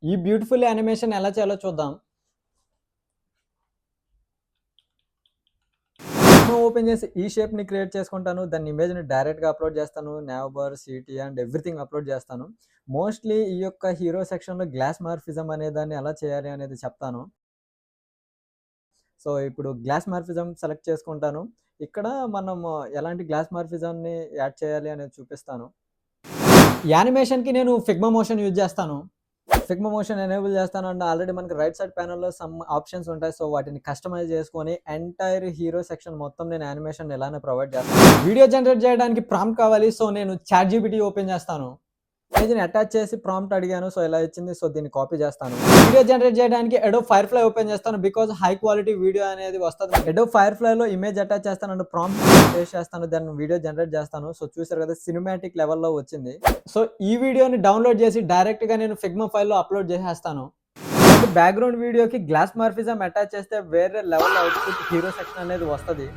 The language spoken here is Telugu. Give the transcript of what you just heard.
ఈ బ్యూటిఫుల్ యానిమేషన్ ఎలా చేయాలో చూద్దాం. ఓపెన్ చేసి ఈ షేప్‌ని క్రియేట్ చేసుకుంటాను. దాన్ని ఇమేజ్‌ని డైరెక్ట్‌గా అప్‌లోడ్ చేస్తాను. నావ్‌బార్, సిటీ అండ్ ఎవ్రీథింగ్ అప్‌లోడ్ చేస్తాను. మోస్ట్‌లీ ఈ యొక్క హీరో సెక్షన్‌లో గ్లాస్ మార్ఫిజం అనే దాన్ని ఎలా చేయాలి అనేది చెప్తాను. సో, ఇప్పుడు గ్లాస్ మార్ఫిజం సెలెక్ట్ చేసుకుంటాను. ఇక్కడ మనము ఎలాంటి గ్లాస్ మార్ఫిజంని యాడ్ చేయాలి అనేది చూపిస్తాను. యానిమేషన్‌కి నేను ఫిగ్మా మోషన్ యూజ్ చేస్తాను. ఫిగ్మా మోషన్ ఎనేబుల్ చేస్తాను అండ్ ఆల్రెడీ మనకి రైట్ సైడ్ ప్యానెల్‌లో సమ్ ఆప్షన్స్ ఉంటాయి. సో, వాటిని కస్టమైజ్ చేసుకొని ఎంటైర్ హీరో సెక్షన్ మొత్తం నేను యానిమేషన్ ఇలానే ప్రొవైడ్ చేస్తాను. వీడియో జనరేట్ చేయడానికి ప్రాంప్ట్ కావాలి. సో, నేను చాట్‌జీపీటీ ఓపెన్ చేస్తాను. ఇమేజ్‌ని అటాచ్ చేసి ప్రాంప్ట్ అడిగాను. సో, ఇలా ఇచ్చింది. సో, దీన్ని కాపీ చేస్తాను. వీడియో జనరేట్ చేయడానికి అడోబ్ ఫైర్‌ఫ్లై ఓపెన్ చేస్తాను. బికాజ్ హై క్వాలిటీ వీడియో అనేది వస్తది. అడోబ్ ఫైర్‌ఫ్లైలో ఇమేజ్ అటాచ్ చేస్తాను అండ్ ప్రాంప్ట్ పేస్ట్ చేస్తాను. దెన్ వీడియో జనరేట్ చేస్తాను. సో, చూసారు కదా సినిమాటిక్ లెవెల్‌లో వచ్చింది. సో, ఈ వీడియోని డౌన్‌లోడ్ చేసి డైరెక్ట్‌గా నేను ఫిగ్మా ఫైల్‌లో అప్‌లోడ్ చేసేస్తాను. బ్యాక్‌గ్రౌండ్ వీడియోకి గ్లాస్ మార్ఫిజం అటాచ్ చేస్తే వేరే లెవెల్ అవుట్‌పుట్ హీరో సెక్షన్ అనేది వస్తది.